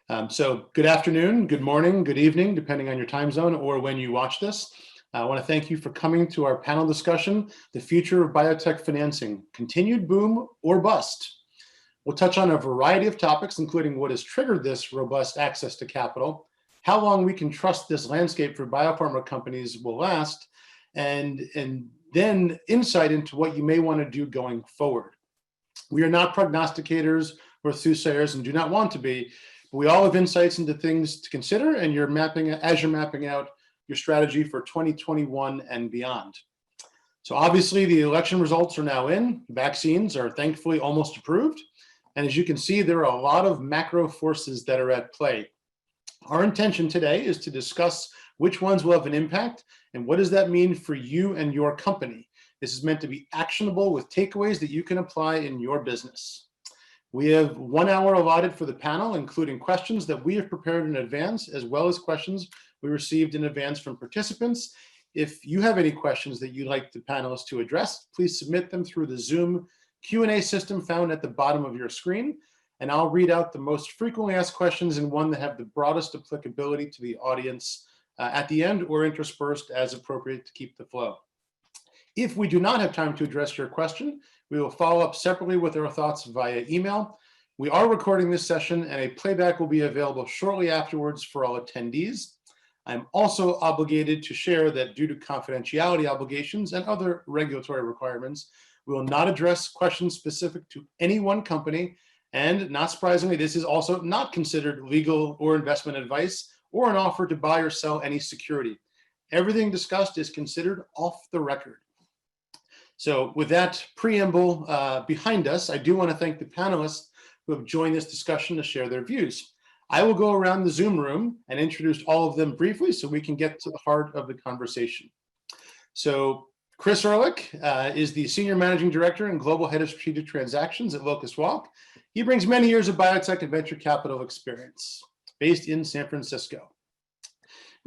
So good afternoon, good morning, good evening, depending on your time zone or when you watch this. I want to thank you for coming to our panel discussion, The Future of Biotech Financing, Continued Boom or Bust. We'll touch on a variety of topics, including what has triggered this robust access to capital, how long we can trust this landscape for biopharma companies will last, and then insight into what you may want to do going forward. We are not prognosticators or soothsayers and do not want to be. We all have insights into things to consider, and as you're mapping out your strategy for 2021 and beyond. So obviously the election results are now in, vaccines are thankfully almost approved. And as you can see, there are a lot of macro forces that are at play. Our intention today is to discuss which ones will have an impact and what does that mean for you and your company. This is meant to be actionable with takeaways that you can apply in your business. We have 1 hour allotted for the panel, including questions that we have prepared in advance, as well as questions we received in advance from participants. If you have any questions that you'd like the panelists to address, please submit them through the Zoom Q&A system found at the bottom of your screen, and I'll read out the most frequently asked questions and one that have the broadest applicability to the audience at the end or interspersed as appropriate to keep the flow. If we do not have time to address your question, we will follow up separately with our thoughts via email. We are recording this session and a playback will be available shortly afterwards for all attendees. I'm also obligated to share that due to confidentiality obligations and other regulatory requirements, we will not address questions specific to any one company. And not surprisingly, this is also not considered legal or investment advice or an offer to buy or sell any security. Everything discussed is considered off the record. So with that preamble behind us, I do want to thank the panelists who have joined this discussion to share their views. I will go around the Zoom room and introduce all of them briefly so we can get to the heart of the conversation. So Chris Ehrlich is the Senior Managing Director and Global Head of Strategic Transactions at Locust. He brings many years of biotech and venture capital experience, based in San Francisco.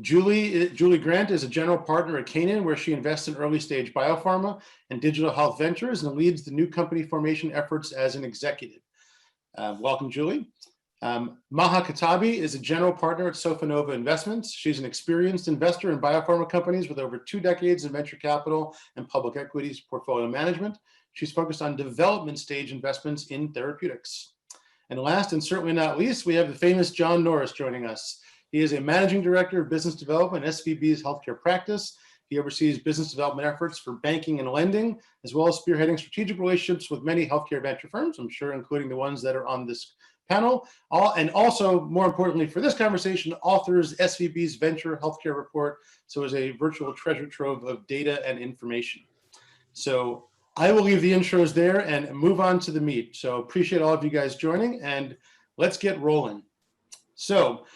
Julie Grant is a general partner at Canaan, where she invests in early stage biopharma and digital health ventures and leads the new company formation efforts as an executive. Welcome, Julie. Maha Katabi is a general partner at Sofinnova Investments. She's an experienced investor in biopharma companies with over 2 decades in venture capital and public equities portfolio management. She's focused on development stage investments in therapeutics. And last and certainly not least, we have the famous John Norris joining us. He is a managing director of business development at SVB's healthcare practice. He oversees business development efforts for banking and lending, as well as spearheading strategic relationships with many healthcare venture firms, I'm sure including the ones that are on this panel. And also, more importantly for this conversation, authors SVB's Venture Healthcare Report, so is a virtual treasure trove of data and information. So I will leave the intros there and move on to the meat. So appreciate all of you guys joining, and let's get rolling. So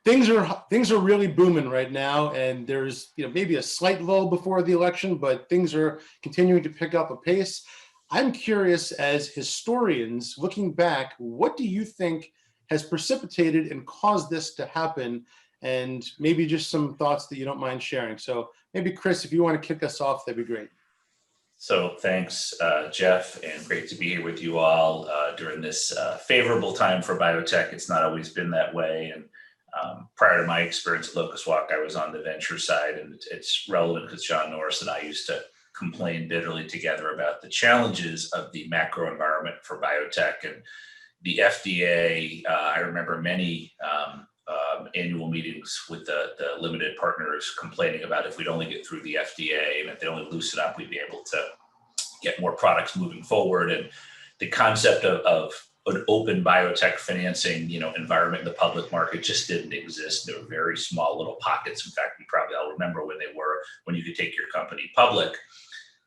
things are really booming right now, and there's maybe a slight lull before the election, but things are continuing to pick up a pace. I'm curious, as historians looking back, what do you think has precipitated and caused this to happen? And maybe just some thoughts that you don't mind sharing. So maybe Chris, if you want to kick us off, that'd be great. So thanks, Geoff, and great to be here with you all during this favorable time for biotech. It's not always been that way. And prior to my experience at Locust, I was on the venture side, and it's relevant because John Norris and I used to complain bitterly together about the challenges of the macro environment for biotech and the FDA. I remember many annual meetings with the limited partners complaining about if we'd only get through the FDA and if they only loosen up, we'd be able to get more products moving forward. And the concept of an open biotech financing, environment in the public market just didn't exist. There were very small little pockets. In fact, we probably all remember when you could take your company public.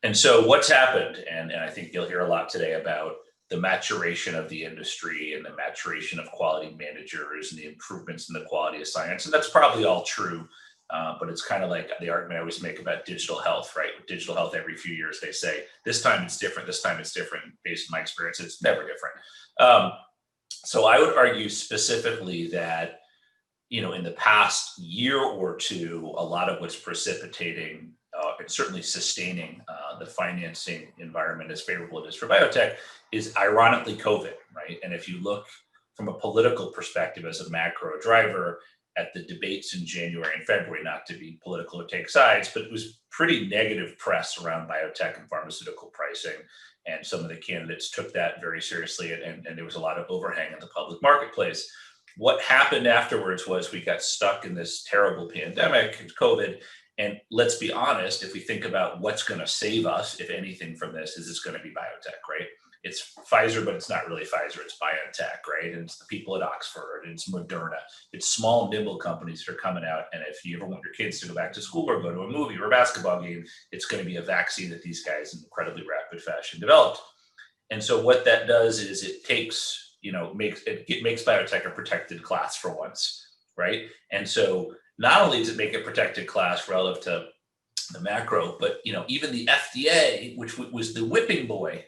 And so what's happened, and I think you'll hear a lot today about the maturation of the industry and the maturation of quality managers and the improvements in the quality of science. And that's probably all true, but it's kind of like the argument I always make about digital health, right? With digital health, every few years they say, this time it's different, this time it's different. Based on my experience, it's never different. So I would argue specifically that, in the past year or two, a lot of what's precipitating and certainly sustaining the financing environment as favorable it is for biotech is ironically COVID, right? And if you look from a political perspective as a macro driver at the debates in January and February, not to be political or take sides, but it was pretty negative press around biotech and pharmaceutical pricing. And some of the candidates took that very seriously, and there was a lot of overhang in the public marketplace. What happened afterwards was we got stuck in this terrible pandemic, COVID. And let's be honest, if we think about what's going to save us, if anything, from this, is it's going to be biotech, right? It's Pfizer, but it's not really Pfizer, it's biotech, right? And it's the people at Oxford, and it's Moderna. It's small, nimble companies that are coming out. And if you ever want your kids to go back to school or go to a movie or a basketball game, it's going to be a vaccine that these guys in incredibly rapid fashion developed. And so what that does is it takes, it makes biotech a protected class for once, right? And so not only does it make a protected class relative to the macro, but even the FDA, which was the whipping boy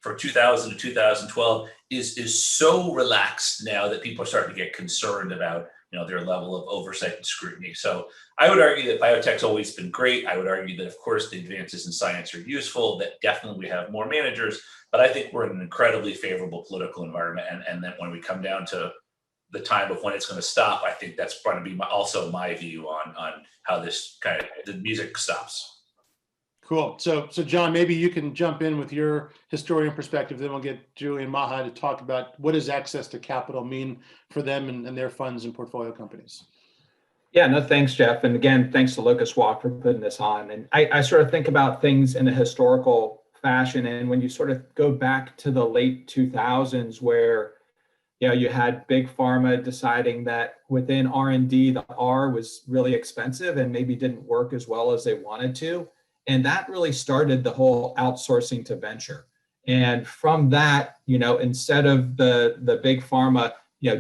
for 2000 to 2012, is so relaxed now that people are starting to get concerned about their level of oversight and scrutiny. So I would argue that biotech's always been great. I would argue that, of course, the advances in science are useful, that definitely we have more managers, but I think we're in an incredibly favorable political environment. And then when we come down to the time of when it's going to stop, I think that's going to be also my view on how this the music stops. Cool. So John, maybe you can jump in with your historian perspective, then we'll get Julie and Maha to talk about what does access to capital mean for them and their funds and portfolio companies. Yeah, no, thanks, Geoff. And again, thanks to Locust Walk for putting this on. And I sort of think about things in a historical fashion. And when you sort of go back to the late 2000s, where you had big pharma deciding that within R&D, the R was really expensive and maybe didn't work as well as they wanted to. And that really started the whole outsourcing to venture. And from that, instead of the big pharma,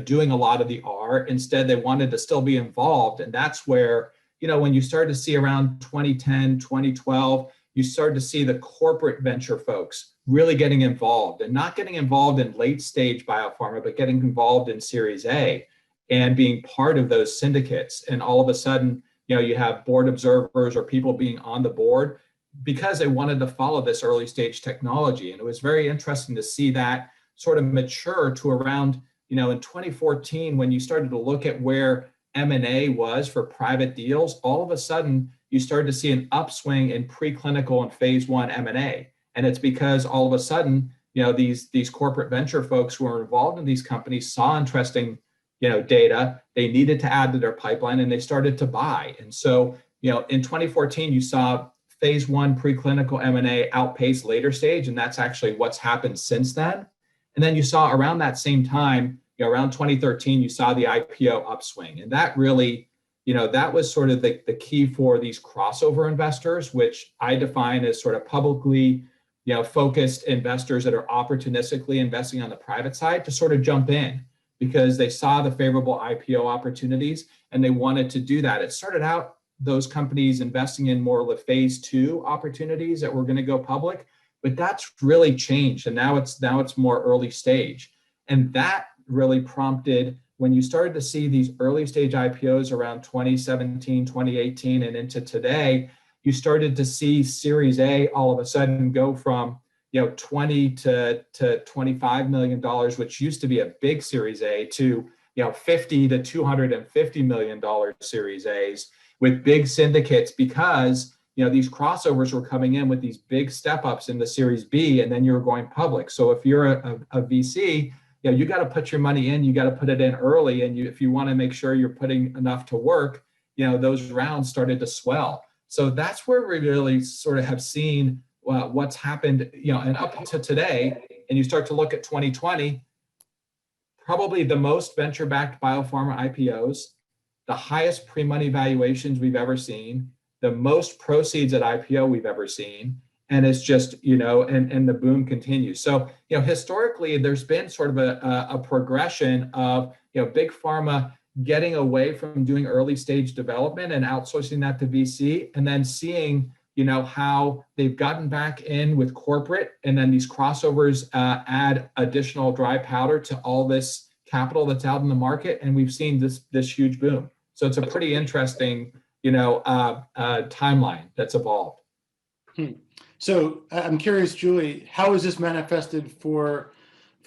doing a lot of the R, instead they wanted to still be involved. And that's where, when you start to see around 2010, 2012, you start to see the corporate venture folks really getting involved, and not getting involved in late stage biopharma, but getting involved in Series A and being part of those syndicates. And all of a sudden, you have board observers or people being on the board because they wanted to follow this early stage technology. And it was very interesting to see that sort of mature to around, in 2014, when you started to look at where M&A was for private deals, all of a sudden you started to see an upswing in preclinical and phase 1 M&A. And it's because all of a sudden, these corporate venture folks who are involved in these companies saw interesting, data they needed to add to their pipeline, and they started to buy. And so, in 2014, you saw phase 1 preclinical M&A outpace later stage, and that's actually what's happened since then. And then you saw around that same time, around 2013, you saw the IPO upswing, and that really, that was sort of the key for these crossover investors, which I define as sort of publicly focused investors that are opportunistically investing on the private side to sort of jump in because they saw the favorable IPO opportunities and they wanted to do that. It started out those companies investing in more of the phase 2 opportunities that were going to go public, but that's really changed. And now it's more early stage. And that really prompted, when you started to see these early stage IPOs around 2017, 2018, and into today, you started to see Series A all of a sudden go from 20 to $25 million, which used to be a big Series A, to 50 to $250 million Series A's with big syndicates, because these crossovers were coming in with these big step ups in the Series B, and then you were going public. So if you're a VC, you got to put your money in, you got to put it in early, and if you want to make sure you're putting enough to work, those rounds started to swell. So that's where we really sort of have seen what's happened, and up to today. And you start to look at 2020, probably the most venture-backed biopharma IPOs, the highest pre-money valuations we've ever seen, the most proceeds at IPO we've ever seen. And it's just, and the boom continues. So, historically, there's been sort of a progression of, big pharma getting away from doing early stage development and outsourcing that to VC, and then seeing, how they've gotten back in with corporate, and then these crossovers add additional dry powder to all this capital that's out in the market, and we've seen this huge boom. So it's a pretty interesting, timeline that's evolved. So I'm curious, Julie, how is this manifested for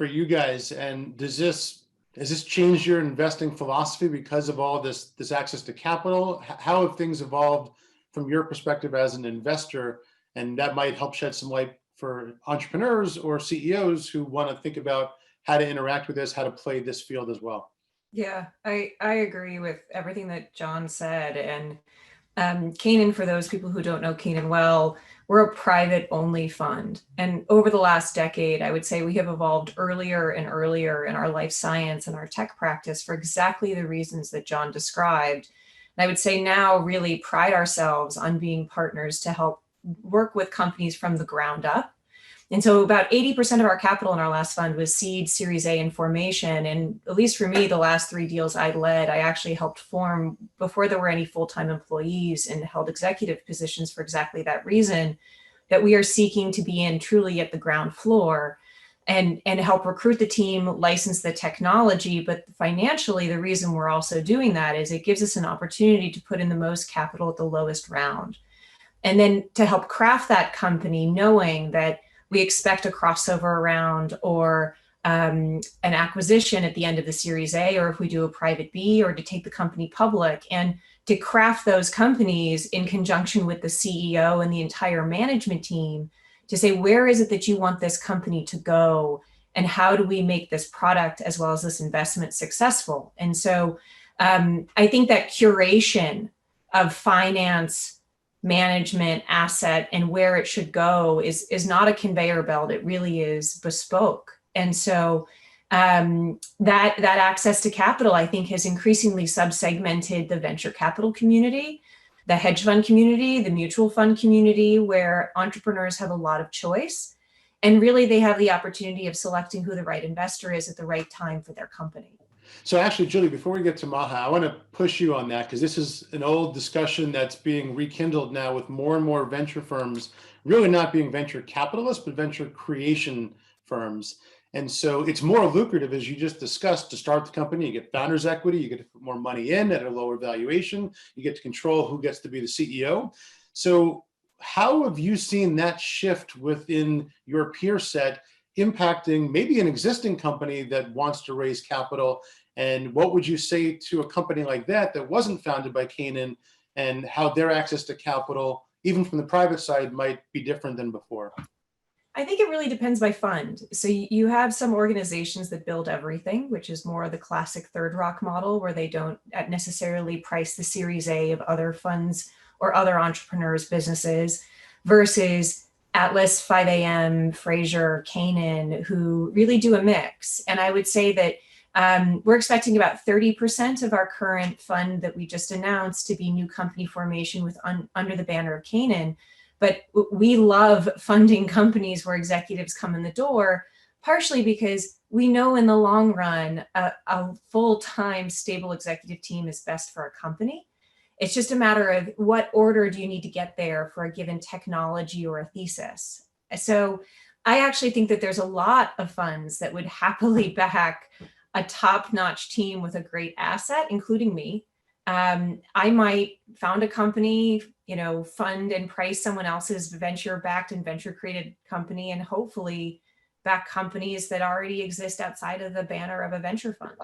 you guys, and does this Has this changed your investing philosophy because of all this access to capital? How have things evolved from your perspective as an investor? And that might help shed some light for entrepreneurs or CEOs who want to think about how to interact with this, how to play this field as well. Yeah, I agree with everything that John said. And Canaan, for those people who don't know Canaan well, we're a private only fund. And over the last decade, I would say we have evolved earlier and earlier in our life science and our tech practice for exactly the reasons that John described. And I would say now really pride ourselves on being partners to help work with companies from the ground up. And so about 80% of our capital in our last fund was seed, Series A, and formation. And at least for me, the last 3 deals I led, I actually helped form before there were any full-time employees and held executive positions for exactly that reason, that we are seeking to be in truly at the ground floor and help recruit the team, license the technology. But financially, the reason we're also doing that is it gives us an opportunity to put in the most capital at the lowest round. And then to help craft that company, knowing that we expect a crossover round or an acquisition at the end of the Series A, or if we do a private B, or to take the company public, and to craft those companies in conjunction with the CEO and the entire management team to say, where is it that you want this company to go? And how do we make this product as well as this investment successful? And so I think that curation of finance, management, asset, and where it should go is not a conveyor belt. It really is bespoke. And so that access to capital, I think, has increasingly subsegmented the venture capital community, the hedge fund community, the mutual fund community, where entrepreneurs have a lot of choice. And really, they have the opportunity of selecting who the right investor is at the right time for their company. So actually, Julie, before we get to Maha, I want to push you on that because this is an old discussion that's being rekindled now with more and more venture firms really not being venture capitalists, but venture creation firms. And so it's more lucrative, as you just discussed, to start the company. You get founders equity, you get to put more money in at a lower valuation, you get to control who gets to be the CEO. So how have you seen that shift within your peer set impacting maybe an existing company that wants to raise capital? And what would you say to a company like that wasn't founded by Canaan, and how their access to capital, even from the private side, might be different than before? I think it really depends by fund. So you have some organizations that build everything, which is more the classic Third Rock model, where they don't necessarily price the Series A of other funds or other entrepreneurs' businesses, versus Atlas, 5AM, Fraser, Canaan, who really do a mix. And I would say that we're expecting about 30% of our current fund that we just announced to be new company formation with under the banner of Canaan. But we love funding companies where executives come in the door, partially because we know in the long run, a full-time stable executive team is best for a company. It's just a matter of what order do you need to get there for a given technology or a thesis. So I actually think that there's a lot of funds that would happily back a top-notch team with a great asset, including me. I might found a company, fund and price someone else's venture-backed and venture-created company, and hopefully back companies that already exist outside of the banner of a venture fund.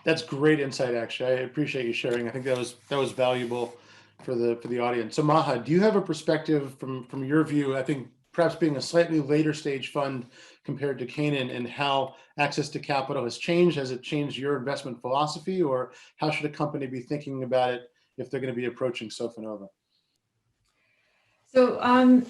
That's great insight, actually. I appreciate you sharing. I think that was valuable for the audience. So Maha, do you have a perspective from your view, I think perhaps being a slightly later stage fund compared to Canaan, and how access to capital has changed? Has it changed your investment philosophy, or how should a company be thinking about it if they're going to be approaching Sofinnova? So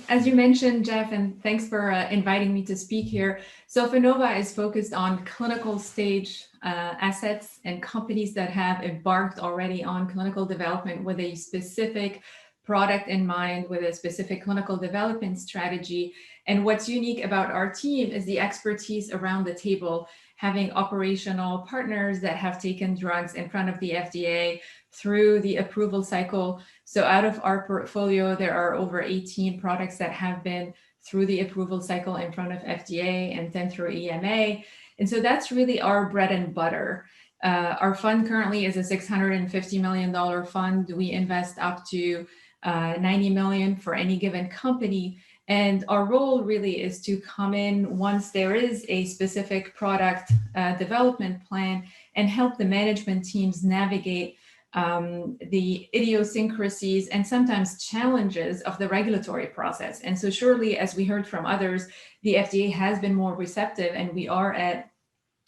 as you mentioned, Geoff, and thanks for inviting me to speak here, Sofinnova is focused on clinical stage assets and companies that have embarked already on clinical development with a specific product in mind, with a specific clinical development strategy. And what's unique about our team is the expertise around the table, having operational partners that have taken drugs in front of the FDA through the approval cycle. So out of our portfolio, there are over 18 products that have been through the approval cycle in front of FDA and then through EMA. And so that's really our bread and butter. Our fund currently is a $650 million fund. We invest up to 90 million for any given company. And our role really is to come in once there is a specific product development plan and help the management teams navigate the idiosyncrasies and sometimes challenges of the regulatory process. And so surely, as we heard from others, the FDA has been more receptive, and we are at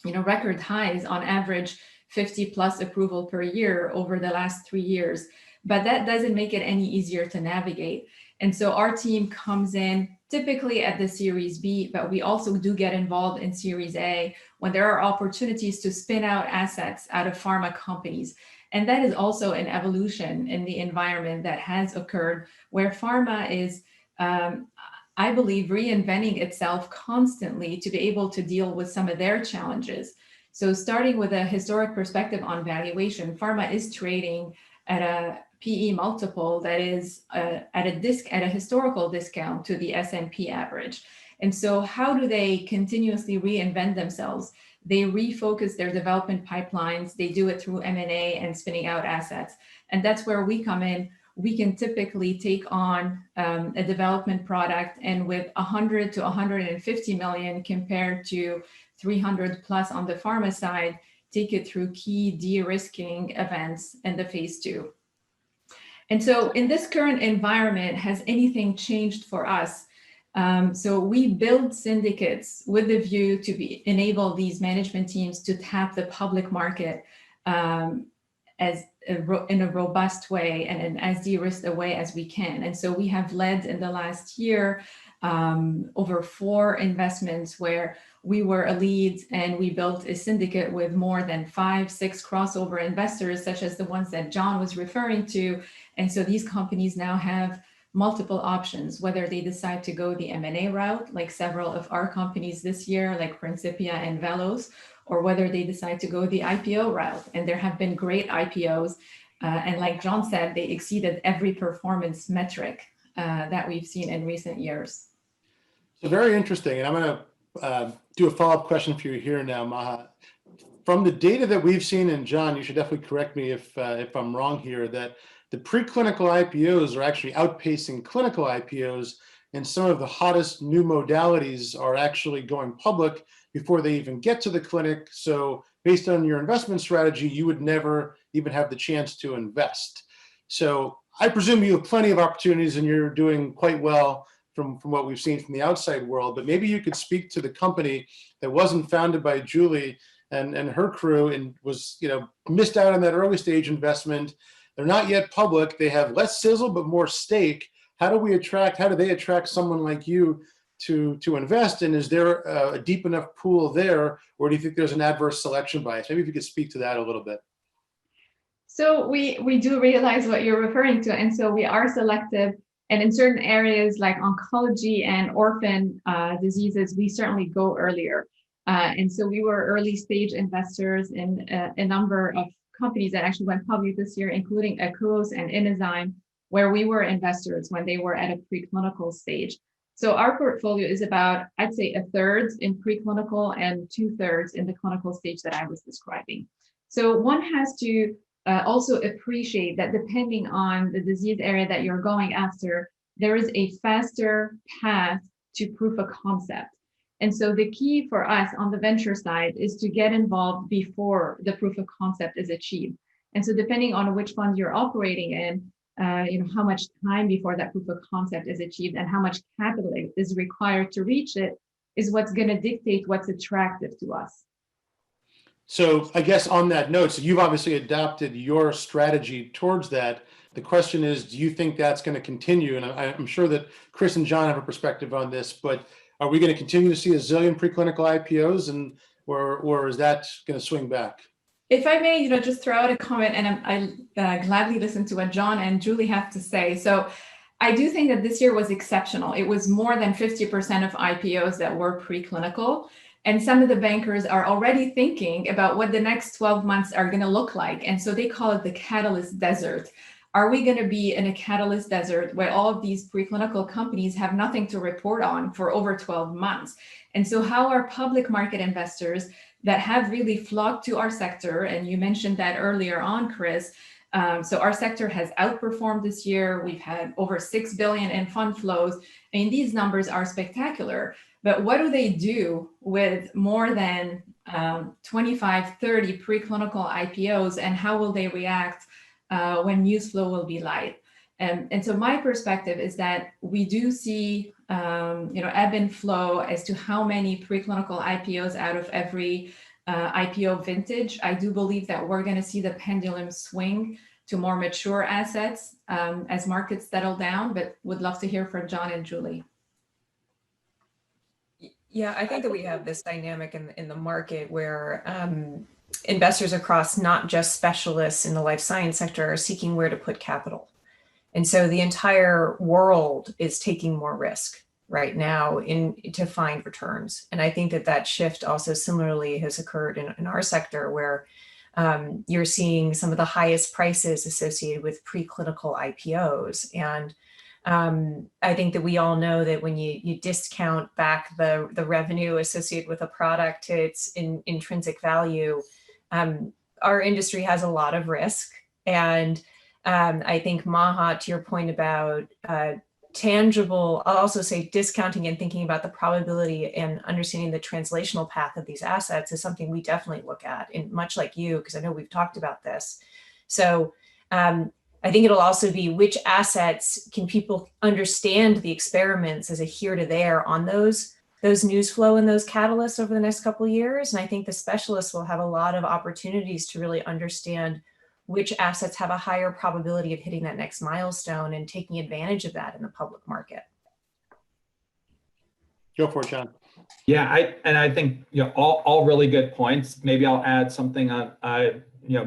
record highs on average, 50 plus approval per year over the last 3 years. But that doesn't make it any easier to navigate. And so our team comes in typically at the Series B, but we also do get involved in Series A when there are opportunities to spin out assets out of pharma companies. And that is also an evolution in the environment that has occurred, where pharma is, I believe, reinventing itself constantly to be able to deal with some of their challenges. So starting with a historic perspective on valuation, pharma is trading at a PE multiple that is at a historical discount to the S&P average. And so how do they continuously reinvent themselves? They refocus their development pipelines. They do it through M&A and spinning out assets. And that's where we come in. We can typically take on a development product, and with 100 to 150 million compared to 300 plus on the pharma side, take it through key de-risking events in the phase 2. And so in this current environment, has anything changed for us? So we build syndicates with the view to enable these management teams to tap the public market in a robust way and in as de-risked a way as we can. And so we have led in the last year over 4 investments where we were a lead, and we built a syndicate with more than 5, 6 crossover investors, such as the ones that John was referring to. And so these companies now have multiple options, whether they decide to go the M&A route, like several of our companies this year, like Principia and Velos, or whether they decide to go the IPO route. And there have been great IPOs. And like John said, they exceeded every performance metric that we've seen in recent years. So very interesting. And I'm going to do a follow-up question for you here now, Maha. From the data that we've seen, and John, you should definitely correct me if I'm wrong here, that the preclinical IPOs are actually outpacing clinical IPOs, and some of the hottest new modalities are actually going public before they even get to the clinic. So based on your investment strategy, you would never even have the chance to invest. So I presume you have plenty of opportunities and you're doing quite well from what we've seen from the outside world, but maybe you could speak to the company that wasn't founded by Julie and her crew and was, missed out on that early stage investment. They're not yet public. They have less sizzle, but more stake. How do they attract someone like you to invest? And is there a deep enough pool there, or do you think there's an adverse selection bias? Maybe if you could speak to that a little bit. So we do realize what you're referring to. And so we are selective. And in certain areas like oncology and orphan diseases, we certainly go earlier. And so we were early stage investors in a number of companies that actually went public this year, including Akouos and Inozyme, where we were investors when they were at a preclinical stage. So our portfolio is about, I'd say, 1/3 in preclinical and 2/3 in the clinical stage that I was describing. So one has to also appreciate that depending on the disease area that you're going after, there is a faster path to proof of concept. And so the key for us on the venture side is to get involved before the proof of concept is achieved. And so depending on which fund you're operating in, how much time before that proof of concept is achieved and how much capital is required to reach it is what's going to dictate what's attractive to us. So I guess on that note, so you've obviously adapted your strategy towards that. The question is, do you think that's going to continue? And I'm sure that Chris and John have a perspective on this, but are we going to continue to see a zillion preclinical IPOs, or is that going to swing back? If I may, just throw out a comment, and I gladly listen to what John and Julie have to say. So I do think that this year was exceptional. It was more than 50% of IPOs that were preclinical. And some of the bankers are already thinking about what the next 12 months are going to look like. And so they call it the catalyst desert. Are we going to be in a catalyst desert where all of these preclinical companies have nothing to report on for over 12 months? And so how are public market investors that have really flocked to our sector, and you mentioned that earlier on, Chris, So our sector has outperformed this year. We've had over 6 billion in fund flows. I mean, these numbers are spectacular, but what do they do with more than 25, 30 preclinical IPOs, and how will they react when news flow will be light? And so my perspective is that we do see ebb and flow as to how many preclinical IPOs out of every IPO vintage. I do believe that we're going to see the pendulum swing to more mature assets as markets settle down, but would love to hear from John and Julie. Yeah, I think that we have this dynamic in the market where investors across not just specialists in the life science sector are seeking where to put capital. And so the entire world is taking more risk right now to find returns. And I think that shift also similarly has occurred in our sector, where you're seeing some of the highest prices associated with preclinical IPOs. And I think that we all know that when you discount back the revenue associated with a product to its intrinsic value, our industry has a lot of risk. And I think, Maha, to your point about tangible, I'll also say discounting and thinking about the probability and understanding the translational path of these assets is something we definitely look at, and much like you, because I know we've talked about this. So I think it'll also be which assets can people understand the experiments as a here to there on those news flow and those catalysts over the next couple of years. And I think the specialists will have a lot of opportunities to really understand which assets have a higher probability of hitting that next milestone and taking advantage of that in the public market. Go for it, John. Yeah, I think all really good points. Maybe I'll add something on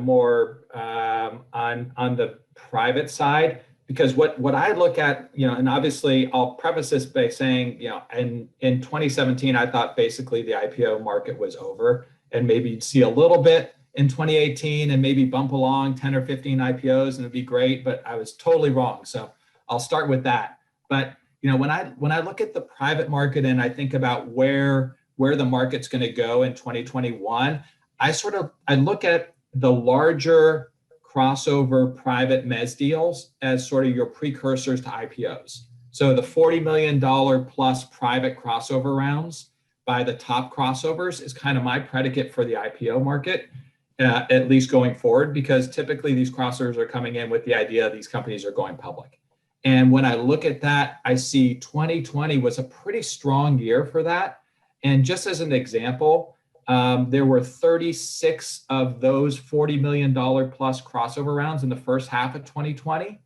more on the private side, because what I look at, and obviously I'll preface this by saying, in 2017 I thought basically the IPO market was over, and maybe you'd see a little bit in 2018 and maybe bump along 10 or 15 IPOs and it'd be great, but I was totally wrong. So I'll start with that. But when I look at the private market and I think about where the market's going to go in 2021, I look at the larger crossover private mezz deals as sort of your precursors to IPOs. So the $40 million plus private crossover rounds by the top crossovers is kind of my predicate for the IPO market. At least going forward, because typically these crossovers are coming in with the idea these companies are going public. And when I look at that, I see 2020 was a pretty strong year for that. And just as an example, there were 36 of those $40 million plus crossover rounds in the first half of 2020.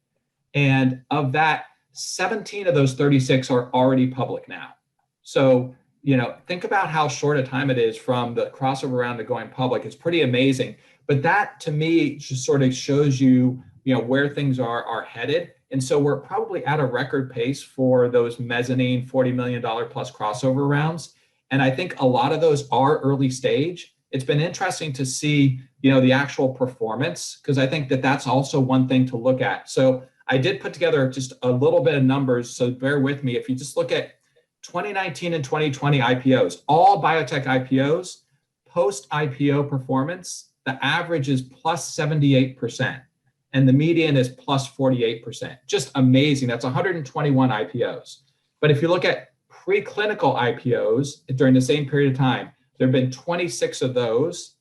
And of that, 17 of those 36 are already public now. So think about how short a time it is from the crossover round to going public. It's pretty amazing. But that to me just sort of shows you, where things are headed. And so we're probably at a record pace for those mezzanine $40 million plus crossover rounds. And I think a lot of those are early stage. It's been interesting to see, the actual performance, because I think that that's also one thing to look at. So I did put together just a little bit of numbers. So bear with me. If you just look at 2019 and 2020 IPOs, all biotech IPOs, post-IPO performance, the average is plus 78%, and the median is plus 48%. Just amazing. That's 121 IPOs. But if you look at preclinical IPOs during the same period of time, there have been 26 of those,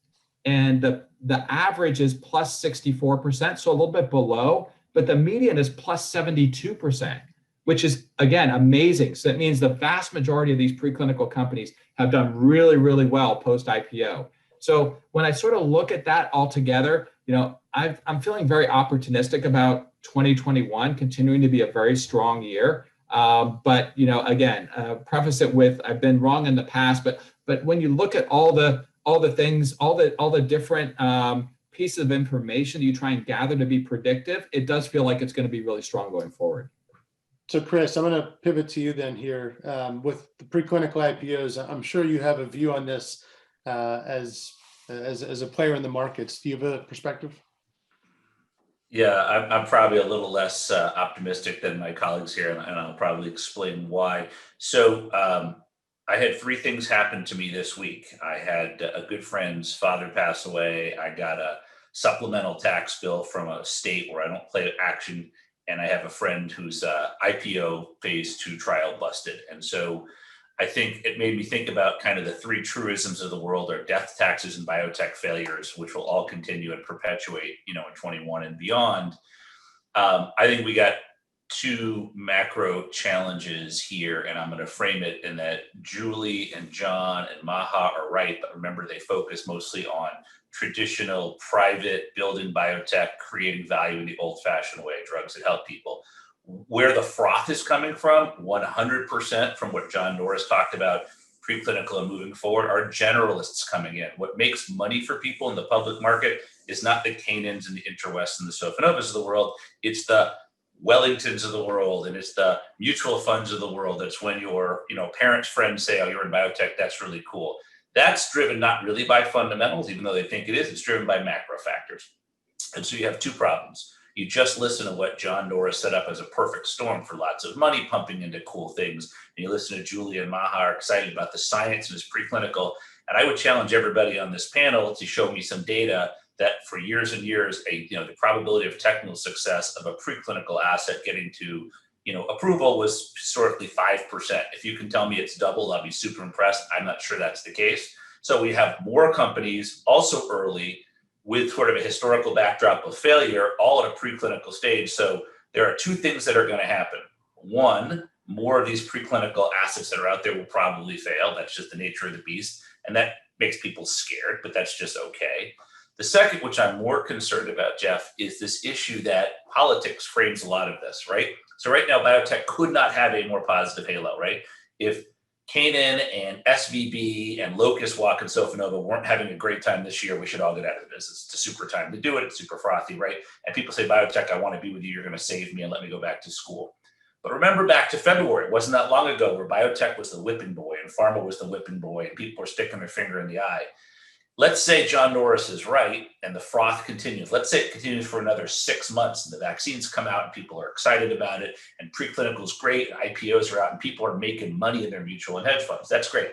and the average is plus 64%, so a little bit below, but the median is plus 72%. Which is, again, amazing. So that means the vast majority of these preclinical companies have done really, really well post-IPO. So when I sort of look at that all together, I'm feeling very opportunistic about 2021 continuing to be a very strong year. But again, preface it with I've been wrong in the past. But when you look at all the things, all the different pieces of information that you try and gather to be predictive, it does feel like it's going to be really strong going forward. So Chris, I'm going to pivot to you then here. With the preclinical IPOs, I'm sure you have a view on this as a player in the markets. Do you have a perspective? Yeah, I'm probably a little less optimistic than my colleagues here, and I'll probably explain why. So I had 3 things happen to me this week. I had a good friend's father pass away. I got a supplemental tax bill from a state where I don't play action, and I have a friend whose IPO phase 2 trial busted. And so I think it made me think about kind of the three truisms of the world are death, taxes, and biotech failures, which will all continue and perpetuate, in 21 and beyond. I think we got two macro challenges here, and I'm going to frame it in that Julie and John and Maha are right, but remember they focus mostly on traditional private building biotech, creating value in the old-fashioned way, drugs that help people. Where the froth is coming from, 100% from what John Norris talked about, preclinical and moving forward, are generalists coming in. What makes money for people in the public market is not the Canaans and the Interwests and the Sofinnovas of the world. It's the Wellingtons of the world, and it's the mutual funds of the world. That's when your parents' friends say, oh, you're in biotech, that's really cool. That's driven not really by fundamentals, even though they think it is. It's driven by macro factors. And so you have two problems. You just listen to what John Norris set up as a perfect storm for lots of money pumping into cool things. And you listen to Julie and Maha are excited about the science and his preclinical. And I would challenge everybody on this panel to show me some data that for years and years, the probability of technical success of a preclinical asset getting to approval was historically 5%. If you can tell me it's double, I'll be super impressed. I'm not sure that's the case. So we have more companies also early with sort of a historical backdrop of failure, all at a preclinical stage. So there are two things that are going to happen. One, more of these preclinical assets that are out there will probably fail. That's just the nature of the beast. And that makes people scared, but that's just okay. The second, which I'm more concerned about, Geoff, is this issue that politics frames a lot of this, right? So right now, biotech could not have a more positive halo, right? If Canaan and SVB and Locust, Walk, and Sofinnova weren't having a great time this year, we should all get out of the business. It's a super time to do it. It's super frothy, right? And people say, biotech, I want to be with you. You're going to save me and let me go back to school. But remember back to February, it wasn't that long ago where biotech was the whipping boy and pharma was the whipping boy and people were sticking their finger in the eye. Let's say John Norris is right and the froth continues. Let's say it continues for another 6 months and the vaccines come out and people are excited about it and preclinical is great, and IPOs are out and people are making money in their mutual and hedge funds. That's great.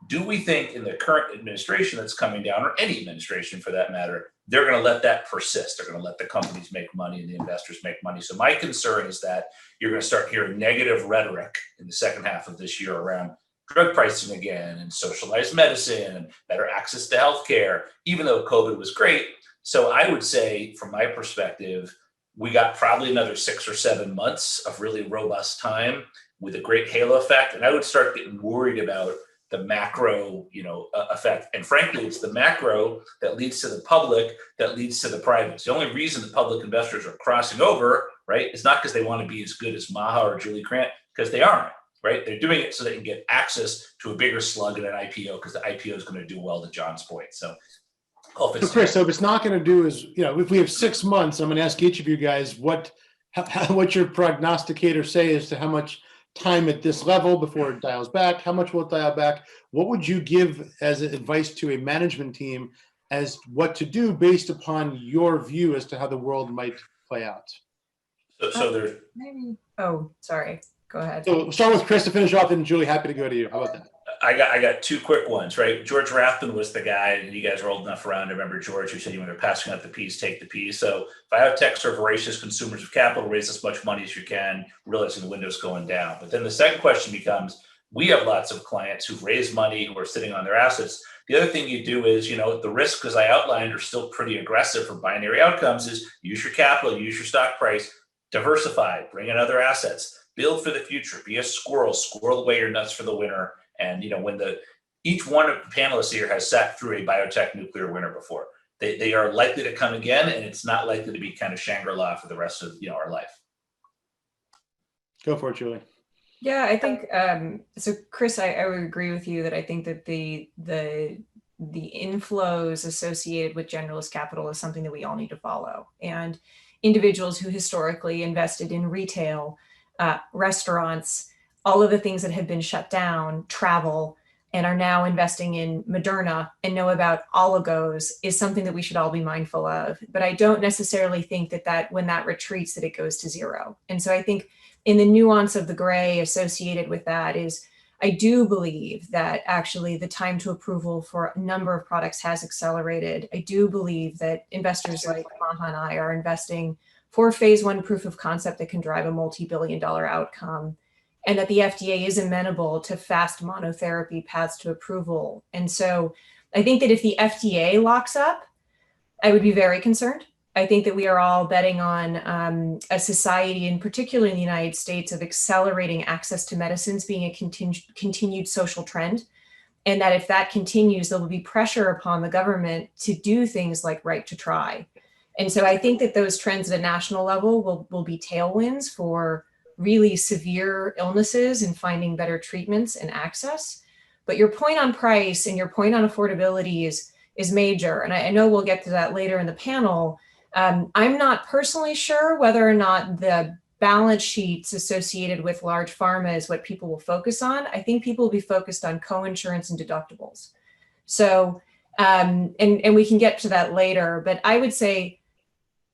Do we think in the current administration that's coming down, or any administration for that matter, they're going to let that persist? They're going to let the companies make money and the investors make money. So my concern is that you're going to start hearing negative rhetoric in the second half of this year around drug pricing again and socialized medicine and better access to healthcare, even though COVID was great. So I would say, from my perspective, we got probably another 6 or 7 months of really robust time with a great halo effect. And I would start getting worried about the macro, effect. And frankly, it's the macro that leads to the public, that leads to the privates. The only reason the public investors are crossing over, right, is not because they want to be as good as Maha or Julie Grant, because they aren't. Right? They're doing it so they can get access to a bigger slug in an IPO, because the IPO is going to do well, to John's point. So, Chris, so if it's not going to do is, if we have 6 months, I'm going to ask each of you guys what your prognosticator say as to how much time at this level before it dials back, how much will it dial back? What would you give as advice to a management team as what to do based upon your view as to how the world might play out? So there's maybe. Oh, sorry. Go ahead. So we'll start with Chris to finish off, and Julie, happy to go to you. How about that? I got two quick ones, right? George Rathbun was the guy, and you guys are old enough around to remember George, who said, when they're passing out the peas, take the peas. So biotechs are voracious consumers of capital, raise as much money as you can, realizing the window's going down. But then the second question becomes, we have lots of clients who've raised money, who are sitting on their assets. The other thing you do is, the risks, as I outlined, are still pretty aggressive for binary outcomes, is use your capital, use your stock price, diversify, bring in other assets. Build for the future. Be a squirrel away your nuts for the winter. And when each one of the panelists here has sat through a biotech nuclear winter before, they are likely to come again, and it's not likely to be kind of Shangri-La for the rest of our life. Go for it, Julie. Yeah, I think so. Chris, I would agree with you that I think that the inflows associated with generalist capital is something that we all need to follow. And individuals who historically invested in retail, restaurants, all of the things that have been shut down, travel, and are now investing in Moderna and know about oligos is something that we should all be mindful of. But I don't necessarily think that when that retreats, that it goes to zero. And so I think in the nuance of the gray associated with that is, I do believe that actually the time to approval for a number of products has accelerated. I do believe that investors like Maha and I are investing for phase 1 proof of concept that can drive a multi-billion-dollar outcome, and that the FDA is amenable to fast monotherapy paths to approval. And so I think that if the FDA locks up, I would be very concerned. I think that we are all betting on a society, in particular in the United States, of accelerating access to medicines being a continued social trend. And that if that continues, there will be pressure upon the government to do things like right to try. And so I think that those trends at a national level will be tailwinds for really severe illnesses and finding better treatments and access. But your point on price and your point on affordability is major. And I know we'll get to that later in the panel. I'm not personally sure whether or not the balance sheets associated with large pharma is what people will focus on. I think people will be focused on coinsurance and deductibles. So, and we can get to that later, but I would say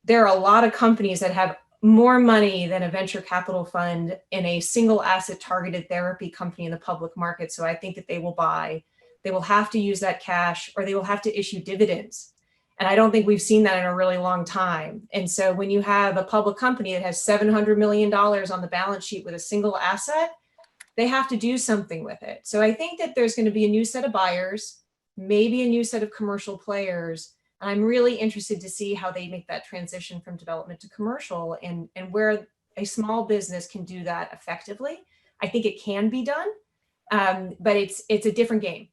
there are a lot of companies that have more money than a venture capital fund in a single asset targeted therapy company in the public market. So I think that they will have to use that cash, or they will have to issue dividends. And I don't think we've seen that in a really long time. And so when you have a public company that has $700 million on the balance sheet with a single asset, they have to do something with it. So I think that there's going to be a new set of buyers, maybe a new set of commercial players. And I'm really interested to see how they make that transition from development to commercial, and where a small business can do that effectively. I think it can be done, but it's a different game.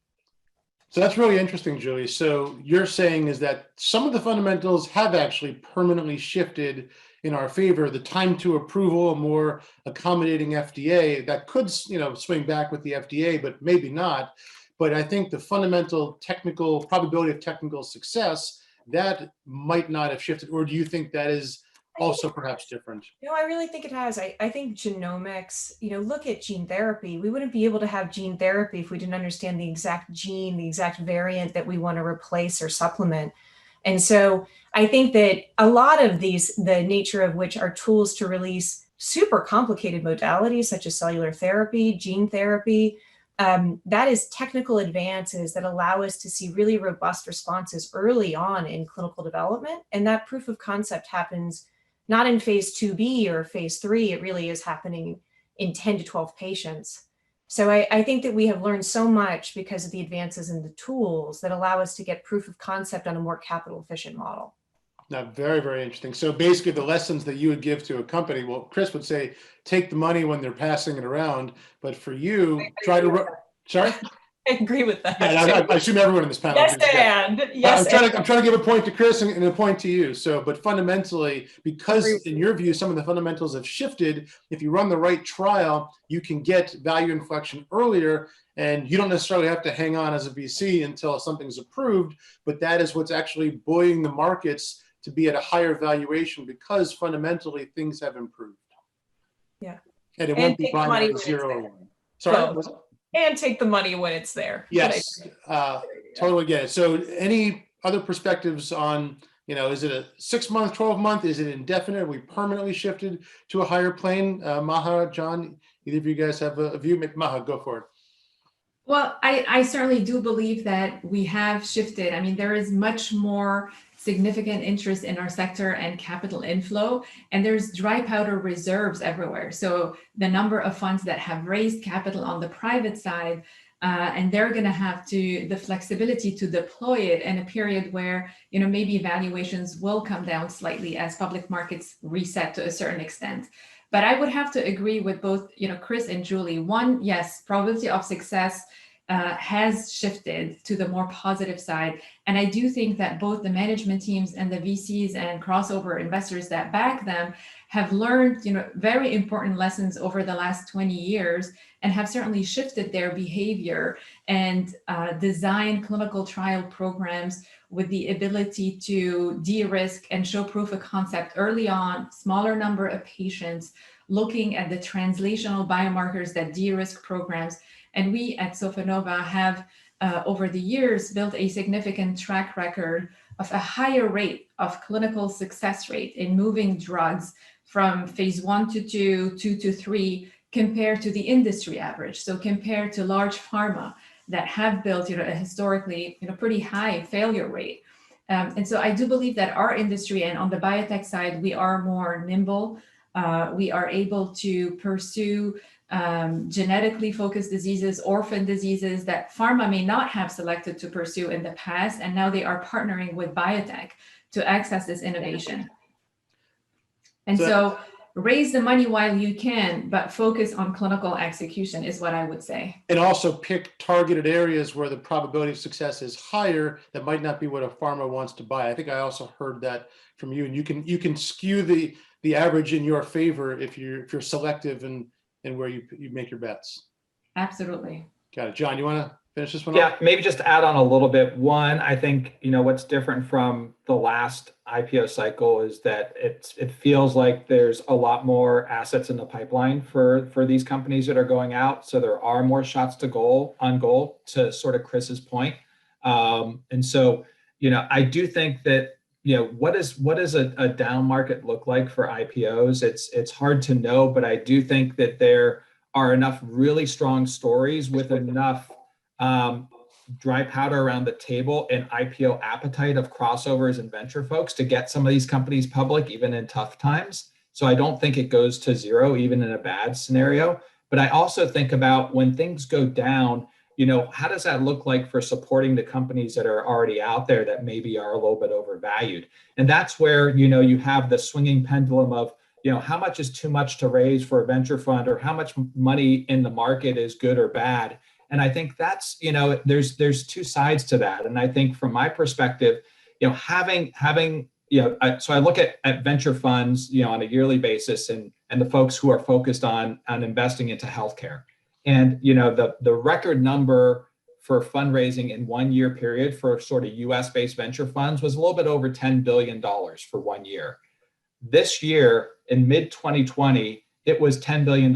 So that's really interesting, Julie. So you're saying is that some of the fundamentals have actually permanently shifted in our favor. The time to approval, a more accommodating FDA, that could, swing back with the FDA, but maybe not. But I think the fundamental technical probability of technical success, that might not have shifted. Or do you think that is also perhaps different? No, I really think it has. I think genomics, look at gene therapy. We wouldn't be able to have gene therapy if we didn't understand the exact gene, the exact variant that we want to replace or supplement. And so I think that a lot of these, the nature of which are tools to release super complicated modalities such as cellular therapy, gene therapy, that is technical advances that allow us to see really robust responses early on in clinical development. And that proof of concept happens not in phase 2B or phase 3, it really is happening in 10 to 12 patients. So I think that we have learned so much because of the advances in the tools that allow us to get proof of concept on a more capital efficient model. Now, very, very interesting. So basically the lessons that you would give to a company, well, Chris would say, take the money when they're passing it around, but for you, try to, sorry? I agree with that. Yeah, I assume everyone in this panel. Yes, and yes. I'm trying to give a point to Chris and a point to you. So, but fundamentally, because in your view, some of the fundamentals have shifted, if you run the right trial, you can get value inflection earlier, and you don't necessarily have to hang on as a VC until something's approved, but that is what's actually buoying the markets to be at a higher valuation because fundamentally things have improved. Yeah. And it won't be buying at 0 or 1. Sorry? And take the money when it's there. Yes, totally get it. So any other perspectives on, is it a 6-month, 12-month? Is it indefinite? Are we permanently shifted to a higher plane? Maha, John, either of you guys have a view? Maha, go for it. Well, I certainly do believe that we have shifted. I mean, there is much more significant interest in our sector and capital inflow, and there's dry powder reserves everywhere. So the number of funds that have raised capital on the private side, and they're going to have the flexibility to deploy it in a period where, maybe valuations will come down slightly as public markets reset to a certain extent. But I would have to agree with both, Chris and Julie. One, yes, probability of success has shifted to the more positive side. And I do think that both the management teams and the VCs and crossover investors that back them have learned, very important lessons over the last 20 years and have certainly shifted their behavior and designed clinical trial programs with the ability to de-risk and show proof of concept early on, smaller number of patients, looking at the translational biomarkers that de-risk programs. And we at Sofinnova have, over the years, built a significant track record of a higher rate of clinical success rate in moving drugs from phase 1 to 2, 2 to 3, compared to the industry average. So compared to large pharma that have built, a historically, pretty high failure rate. And so I do believe that our industry, and on the biotech side, we are more nimble. We are able to pursue genetically focused diseases, orphan diseases that pharma may not have selected to pursue in the past. And now they are partnering with biotech to access this innovation. And so raise the money while you can, but focus on clinical execution is what I would say. And also pick targeted areas where the probability of success is higher that might not be what a pharma wants to buy. I think I also heard that from you, and you can skew the average in your favor if you're selective and where you make your bets. Absolutely. Got it. John, you want to finish this one Yeah, off? maybe just to add on a little bit. One, I think, what's different from the last IPO cycle is that it feels like there's a lot more assets in the pipeline for these companies that are going out. So there are more shots to goal to sort of Chris's point. And so, I do think that, what does a down market look like for IPOs? It's hard to know, but I do think that there are enough really strong stories with enough dry powder around the table and IPO appetite of crossovers and venture folks to get some of these companies public, even in tough times. So I don't think it goes to zero, even in a bad scenario. But I also think about when things go down, how does that look like for supporting the companies that are already out there that maybe are a little bit overvalued? And that's where, you have the swinging pendulum of, how much is too much to raise for a venture fund, or how much money in the market is good or bad. And I think that's, there's two sides to that. And I think from my perspective, having so I look at venture funds, on a yearly basis, and the folks who are focused on investing into healthcare. And, the record number for fundraising in 1 year period for sort of US based venture funds was a little bit over $10 billion for 1 year. This year, in mid 2020, it was $10 billion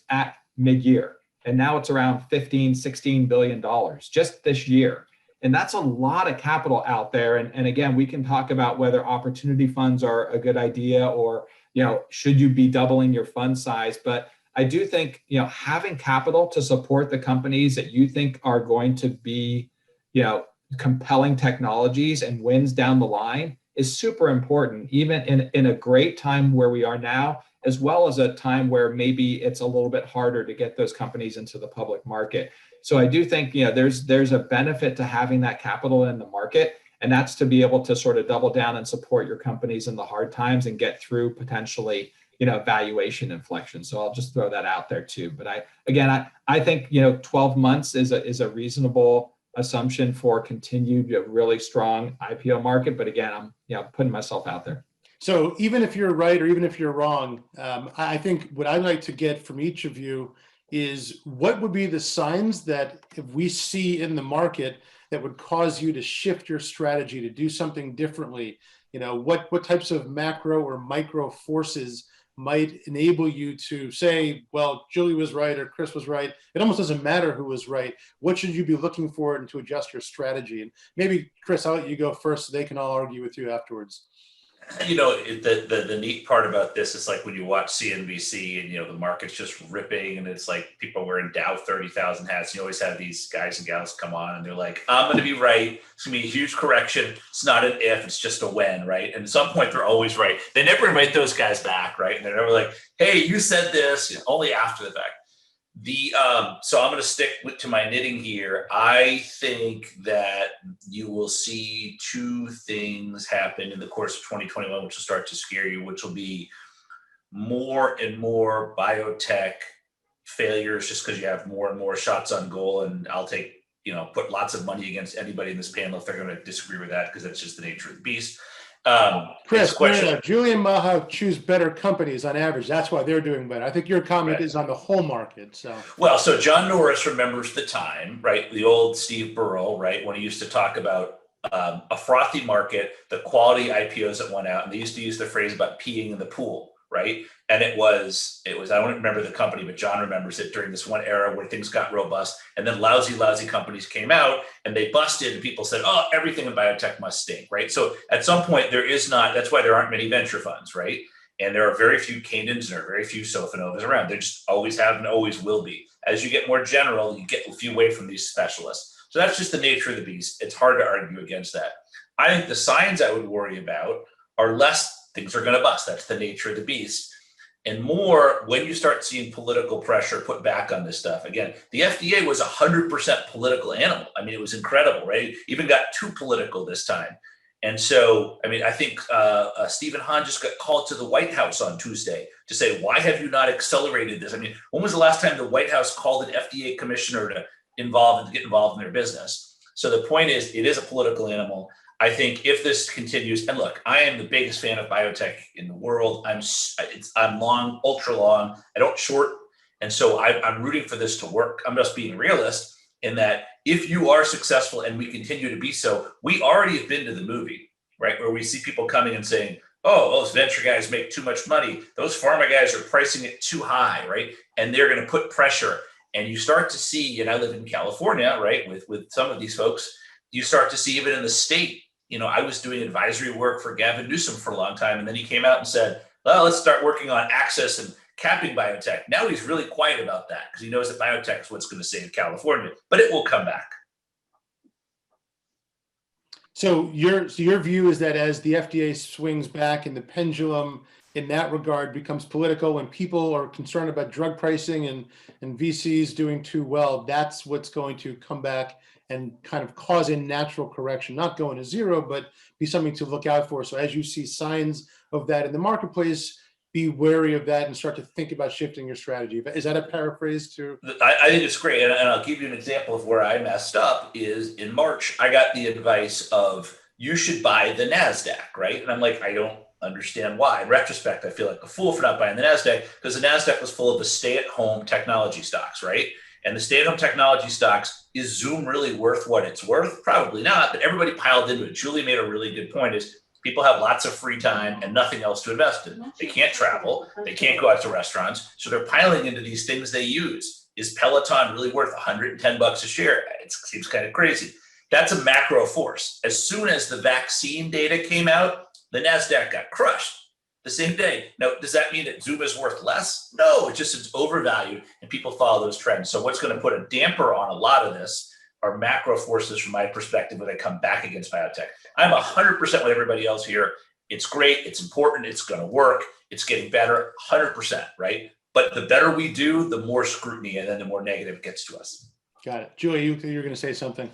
at mid year. And now it's around $15-16 billion just this year. And that's a lot of capital out there. And again, we can talk about whether opportunity funds are a good idea, or, should you be doubling your fund size? But I do think, having capital to support the companies that you think are going to be, compelling technologies and wins down the line is super important, even in a great time where we are now, as well as a time where maybe it's a little bit harder to get those companies into the public market. So I do think, there's a benefit to having that capital in the market, and that's to be able to sort of double down and support your companies in the hard times and get through potentially, valuation inflection. So I'll just throw that out there too. But I think, 12 months is a reasonable assumption for continued really strong IPO market. But again, I'm putting myself out there. So even if you're right or even if you're wrong, I think what I'd like to get from each of you is what would be the signs that if we see in the market that would cause you to shift your strategy, to do something differently? What types of macro or micro forces might enable you to say, well, Julie was right or Chris was right. It almost doesn't matter who was right. What should you be looking for and to adjust your strategy? And maybe, Chris, I'll let you go first so they can all argue with you afterwards. The neat part about this is like when you watch CNBC and, the market's just ripping and it's like people wearing Dow 30,000 hats. You always have these guys and gals come on and they're like, I'm going to be right. It's going to be a huge correction. It's not an if, it's just a when, right? And at some point they're always right. They never invite those guys back, right? And they're never like, hey, you said this, only after the fact. So I'm going to stick to my knitting here. I think that you will see two things happen in the course of 2021, which will start to scare you, which will be more and more biotech failures, just because you have more and more shots on goal. And I'll take, put lots of money against anybody in this panel if they're going to disagree with that, because that's just the nature of the beast. Chris, Julie and Maha choose better companies on average. That's why they're doing better. I think your comment is on the whole market. So John Norris remembers the time, right? The old Steve Burrell, right? When he used to talk about a frothy market, the quality IPOs that went out, and they used to use the phrase about peeing in the pool, right? And it was, I don't remember the company, but John remembers it during this one era where things got robust, and then lousy companies came out and they busted, and people said, oh, everything in biotech must stink, right? So at some point that's why there aren't many venture funds, right? And there are very few Canaans and there are very few Sopinnovas around. There just always have and always will be. As you get more general, you get a few away from these specialists. So that's just the nature of the beast. It's hard to argue against that. I think the signs I would worry about are less things are going to bust. That's the nature of the beast. And more when you start seeing political pressure put back on this stuff. Again, the FDA was 100% political animal. I mean, it was incredible, right? Even got too political this time. And so, I mean, I think Stephen Hahn just got called to the White House on Tuesday to say, why have you not accelerated this? I mean, when was the last time the White House called an FDA commissioner to get involved in their business? So the point is, it is a political animal. I think if this continues, and look, I am the biggest fan of biotech in the world. I'm long, ultra long. I don't short. And so I'm rooting for this to work. I'm just being realist in that if you are successful and we continue to be so, we already have been to the movie, right? Where we see people coming and saying, oh, those venture guys make too much money. Those pharma guys are pricing it too high, right? And they're going to put pressure. And you start to see, and I live in California, right? With some of these folks, you start to see even in the state, you know, I was doing advisory work for Gavin Newsom for a long time. And then he came out and said, well, let's start working on access and capping biotech. Now he's really quiet about that because he knows that biotech is what's going to save California, but it will come back. So your view is that as the FDA swings back and the pendulum in that regard becomes political and people are concerned about drug pricing and VCs doing too well, that's what's going to come back and kind of cause a natural correction, not going to zero, but be something to look out for. So as you see signs of that in the marketplace, be wary of that and start to think about shifting your strategy. Is that a paraphrase to? I think it's great. And I'll give you an example of where I messed up is in March, I got the advice of you should buy the NASDAQ, right? And I'm like, I don't understand why. In retrospect, I feel like a fool for not buying the NASDAQ because the NASDAQ was full of the stay-at-home technology stocks, right? And the stay-at-home technology stocks, is Zoom really worth what it's worth? Probably not, but everybody piled into it. Julie made a really good point is people have lots of free time and nothing else to invest in. They can't travel. They can't go out to restaurants. So they're piling into these things they use. Is Peloton really worth $110 a share? It seems kind of crazy. That's a macro force. As soon as the vaccine data came out, the NASDAQ got crushed the same day. Now, does that mean that Zoom is worth less? No, it's overvalued and people follow those trends. So what's going to put a damper on a lot of this are macro forces from my perspective when they come back against biotech. I'm 100% with everybody else here. It's great. It's important. It's going to work. It's getting better, 100%, right? But the better we do, the more scrutiny and then the more negative it gets to us. Got it. Julie, you're going to say something.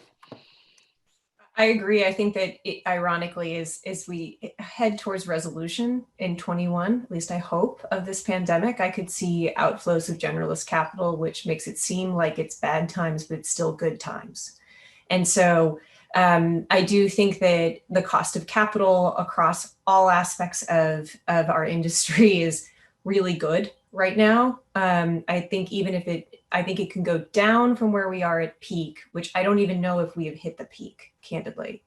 I agree. I think that it, ironically, as we head towards resolution in 21, at least I hope, of this pandemic, I could see outflows of generalist capital, which makes it seem like it's bad times, but it's still good times. And so I do think that the cost of capital across all aspects of our industry is really good right now. I think even if I think it can go down from where we are at peak, which I don't even know if we have hit the peak, candidly.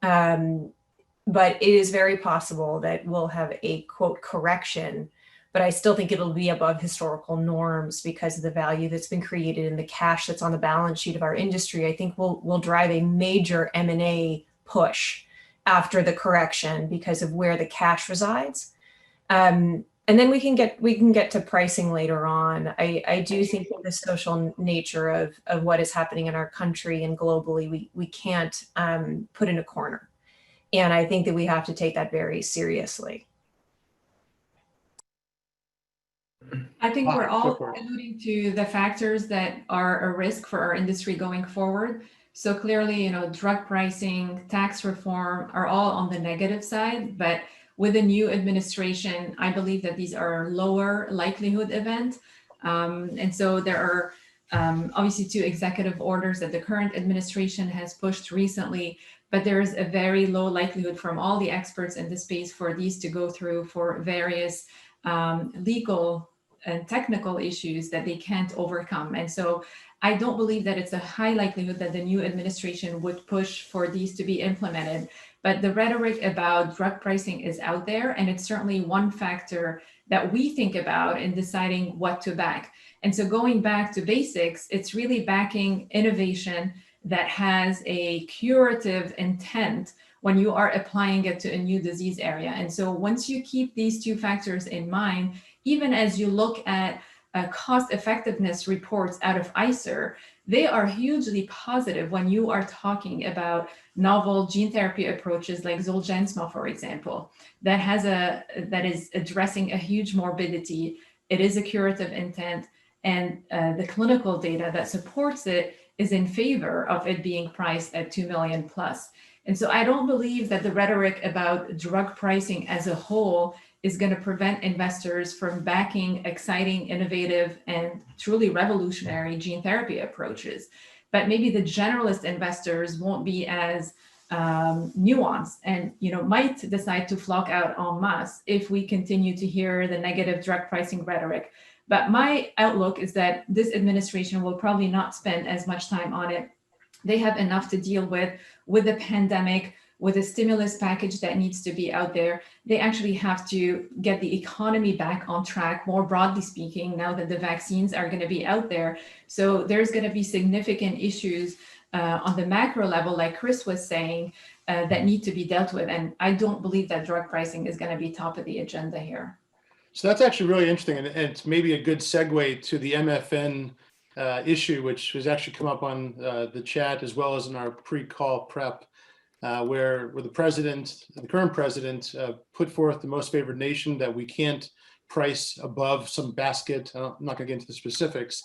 But it is very possible that we'll have a quote correction, but I still think it'll be above historical norms because of the value that's been created and the cash that's on the balance sheet of our industry. I think we'll drive a major M&A push after the correction because of where the cash resides. And then we can get to pricing later on. I do think that the social nature of what is happening in our country and globally, we can't put in a corner. And I think that we have to take that very seriously. I think we're all alluding to the factors that are a risk for our industry going forward. So clearly, drug pricing, tax reform are all on the negative side, but with the new administration, I believe that these are lower likelihood events. And so there are obviously 2 executive orders that the current administration has pushed recently, but there is a very low likelihood from all the experts in the space for these to go through for various legal and technical issues that they can't overcome. And so I don't believe that it's a high likelihood that the new administration would push for these to be implemented. But the rhetoric about drug pricing is out there, and it's certainly one factor that we think about in deciding what to back. And so going back to basics, it's really backing innovation that has a curative intent when you are applying it to a new disease area. And so once you keep these two factors in mind, even as you look at cost effectiveness reports out of ICER, they are hugely positive when you are talking about novel gene therapy approaches like Zolgensma, for example, that is addressing a huge morbidity. It is a curative intent, and the clinical data that supports it is in favor of it being priced at 2 million plus. And so I don't believe that the rhetoric about drug pricing as a whole is going to prevent investors from backing exciting, innovative, and truly revolutionary gene therapy approaches. But maybe the generalist investors won't be as nuanced and might decide to flock out en masse if we continue to hear the negative drug pricing rhetoric. But my outlook is that this administration will probably not spend as much time on it. They have enough to deal with the pandemic, with a stimulus package that needs to be out there. They actually have to get the economy back on track, more broadly speaking, now that the vaccines are going to be out there. So there's going to be significant issues on the macro level, like Chris was saying, that need to be dealt with. And I don't believe that drug pricing is going to be top of the agenda here. So that's actually really interesting. And it's maybe a good segue to the MFN issue, which has actually come up on the chat as well as in our pre-call prep, where the president, the current president, put forth the most favored nation that we can't price above some basket. I'm not going to get into the specifics,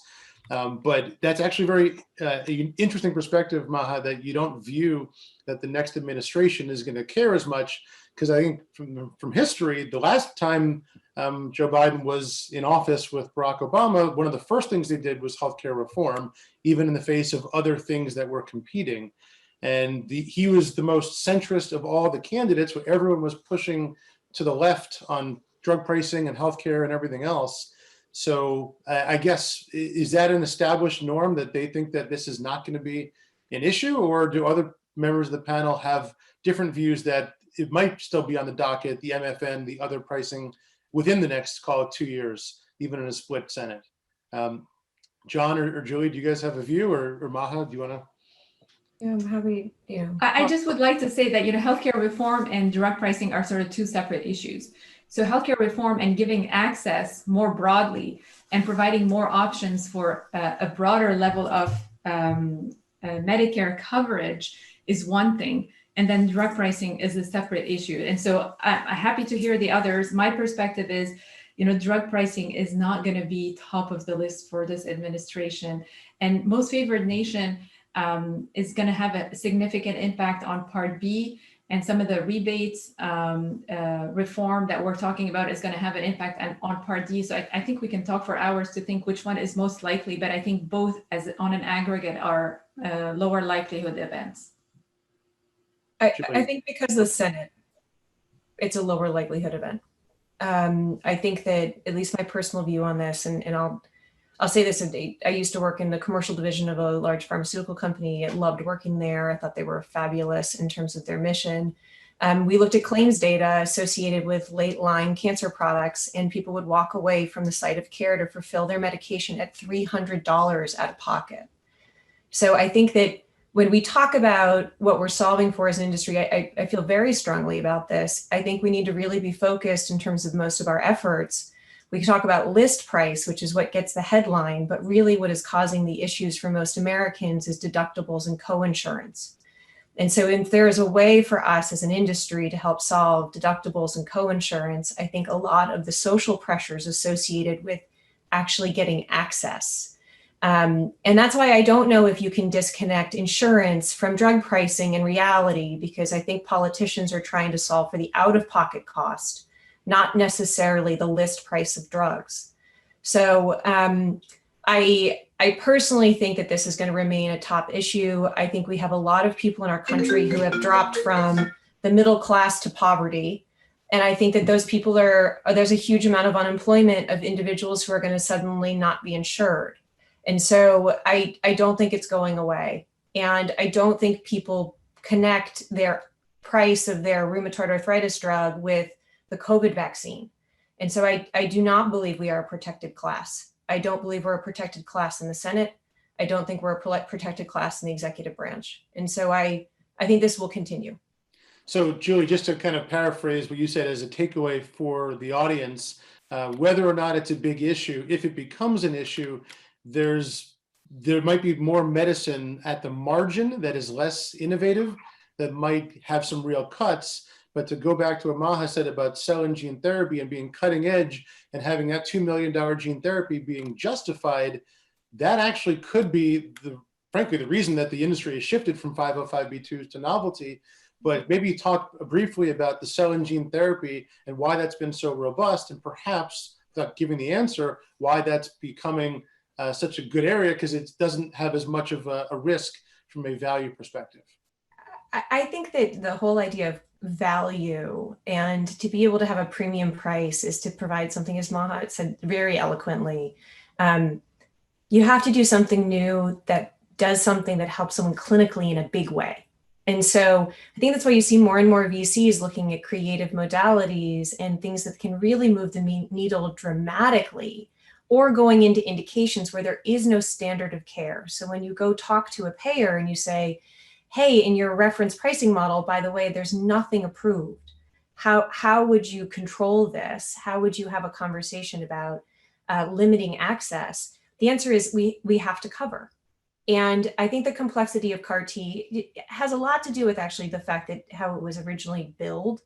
but that's actually very interesting perspective, Maha, that you don't view that the next administration is going to care as much, because I think from history, the last time Joe Biden was in office with Barack Obama, one of the first things they did was healthcare reform, even in the face of other things that were competing. And he was the most centrist of all the candidates, where everyone was pushing to the left on drug pricing and healthcare and everything else. So I guess, is that an established norm that they think that this is not going to be an issue, or do other members of the panel have different views that it might still be on the docket, the MFN, the other pricing within the next, call it 2 years, even in a split Senate? John or Julie, do you guys have a view, or Maha, do you want to? Yeah, I'm happy. I just would like to say that healthcare reform and drug pricing are sort of two separate issues. So healthcare reform and giving access more broadly and providing more options for a broader level of Medicare coverage is one thing, and then drug pricing is a separate issue. And so I'm happy to hear the others. My perspective is, drug pricing is not going to be top of the list for this administration, and most favored nation is going to have a significant impact on Part B, and some of the rebates reform that we're talking about is going to have an impact on Part D. So I think we can talk for hours to think which one is most likely, but I think both as on an aggregate are lower likelihood events. I think because the Senate, it's a lower likelihood event. I think that, at least my personal view on this, and I'll say this, I used to work in the commercial division of a large pharmaceutical company. I loved working there. I thought they were fabulous in terms of their mission. We looked at claims data associated with late-line cancer products, and people would walk away from the site of care to fulfill their medication at $300 out of pocket. So I think that when we talk about what we're solving for as an industry, I feel very strongly about this. I think we need to really be focused in terms of most of our efforts. We can talk about list price, which is what gets the headline, but really what is causing the issues for most Americans is deductibles and coinsurance. And so if there is a way for us as an industry to help solve deductibles and coinsurance, I think a lot of the social pressures associated with actually getting access. And that's why I don't know if you can disconnect insurance from drug pricing in reality, because I think politicians are trying to solve for the out-of-pocket cost, not necessarily the list price of drugs. So I personally think that this is going to remain a top issue. I think we have a lot of people in our country who have dropped from the middle class to poverty. And I think that those people there's a huge amount of unemployment of individuals who are going to suddenly not be insured. And so I don't think it's going away. And I don't think people connect their price of their rheumatoid arthritis drug with the COVID vaccine. And so I do not believe we are a protected class. I don't believe we're a protected class in the Senate. I don't think we're a protected class in the executive branch. And so I think this will continue. So Julie, just to kind of paraphrase what you said as a takeaway for the audience, whether or not it's a big issue, if it becomes an issue, there might be more medicine at the margin that is less innovative, that might have some real cuts. But to go back to what Maha said about cell and gene therapy and being cutting edge and having that $2 million gene therapy being justified, that actually could be, frankly, the reason that the industry has shifted from 505(b)(2)s to novelty. But maybe talk briefly about the cell and gene therapy and why that's been so robust, and perhaps, without giving the answer, why that's becoming such a good area, because it doesn't have as much of a risk from a value perspective. I think that the whole idea of value and to be able to have a premium price is to provide something, as Maha said very eloquently. You have to do something new that does something that helps someone clinically in a big way. And so I think that's why you see more and more VCs looking at creative modalities and things that can really move the needle dramatically, or going into indications where there is no standard of care. So when you go talk to a payer and you say, hey, in your reference pricing model, by the way, there's nothing approved. How would you control this? How would you have a conversation about limiting access? The answer is we have to cover. And I think the complexity of CAR T has a lot to do with actually the fact that how it was originally billed,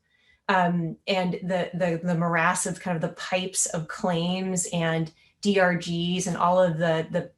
and the morass of kind of the pipes of claims and DRGs and all of the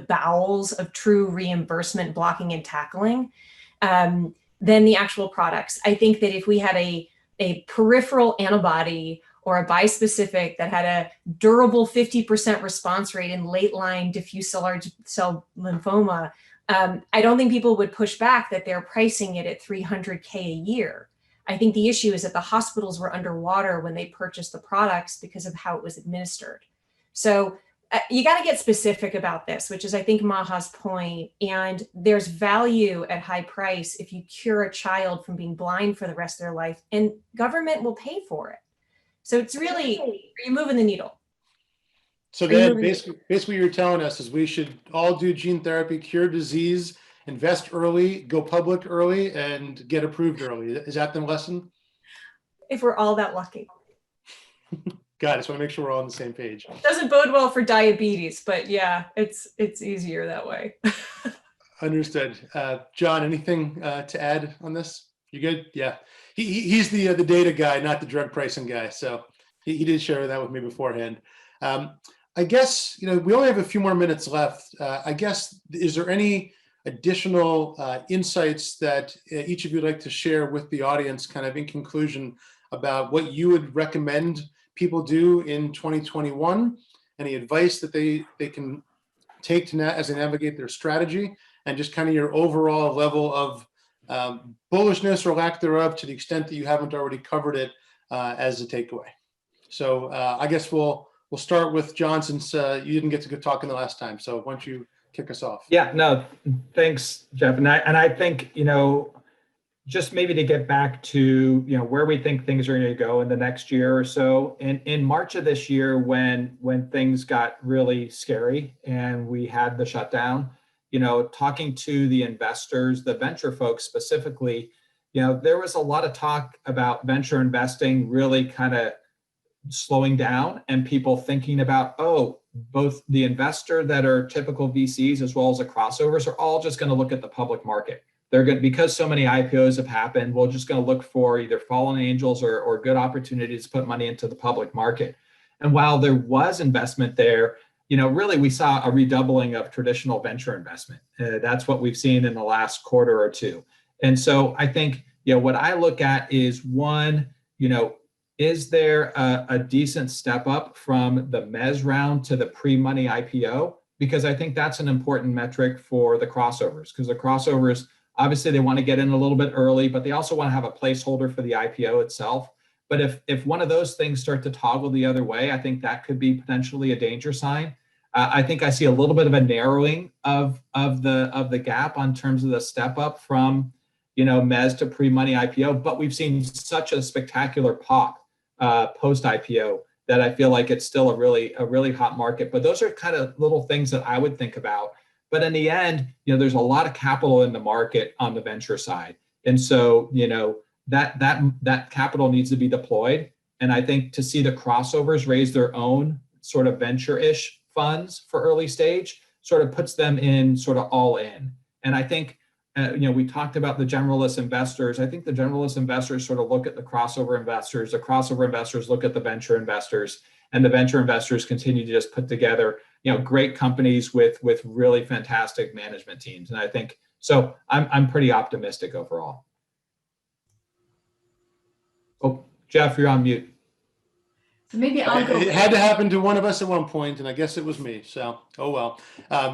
bowels of true reimbursement blocking and tackling, than the actual products. I think that if we had a peripheral antibody or a bispecific that had a durable 50% response rate in late-line diffuse large cell lymphoma, I don't think people would push back that they're pricing it at $300K a year. I think the issue is that the hospitals were underwater when they purchased the products because of how it was administered. So you got to get specific about this, which is, I think, Maha's point. And there's value at high price if you cure a child from being blind for the rest of their life, and government will pay for it. So it's really, are you moving the needle? So then basically what you're telling us is we should all do gene therapy, cure disease, invest early, go public early, and get approved early. Is that the lesson? If we're all that lucky. Got it. So I want to make sure we're all on the same page. Doesn't bode well for diabetes, but yeah, it's easier that way. Understood. John, anything to add on this? You good? Yeah. He's the data guy, not the drug pricing guy. So he did share that with me beforehand. I guess, we only have a few more minutes left. I guess, is there any additional insights that each of you would like to share with the audience, kind of in conclusion, about what you would recommend people do in 2021? Any advice that they can take to as they navigate their strategy, and just kind of your overall level of bullishness or lack thereof, to the extent that you haven't already covered it, as a takeaway. So I guess we'll start with John, since you didn't get to go talking the last time. So why don't you kick us off? Yeah, no, thanks, Geoff. And I think, just maybe to get back to, where we think things are going to go in the next year or so. In March of this year, when things got really scary and we had the shutdown, talking to the investors, the venture folks specifically, there was a lot of talk about venture investing really kind of slowing down, and people thinking about, both the investor that are typical VCs as well as the crossovers are all just going to look at the public market. They're going to, because so many IPOs have happened, we're just going to look for either fallen angels or good opportunities to put money into the public market. And while there was investment there, really we saw a redoubling of traditional venture investment. That's what we've seen in the last quarter or two. And so I think, what I look at is, one, is there a decent step up from the MES round to the pre-money IPO? Because I think that's an important metric for the crossovers, because the crossovers, obviously they want to get in a little bit early, but they also want to have a placeholder for the IPO itself. But if one of those things start to toggle the other way, I think that could be potentially a danger sign. I think I see a little bit of a narrowing of the gap on terms of the step up from MES to pre-money IPO, but we've seen such a spectacular pop post IPO that I feel like it's still a really hot market. But those are kind of little things that I would think about. But in the end, there's a lot of capital in the market on the venture side. And so, that capital needs to be deployed. And I think to see the crossovers raise their own sort of venture-ish funds for early stage sort of puts them in sort of all in. And I think, we talked about the generalist investors. I think the generalist investors sort of look at the crossover investors look at the venture investors, and the venture investors continue to just put together, great companies with really fantastic management teams. And I think, so I'm pretty optimistic overall. Oh, Geoff, you're on mute. So maybe I'll go. It had to happen to one of us at one point, and I guess it was me. So, oh well.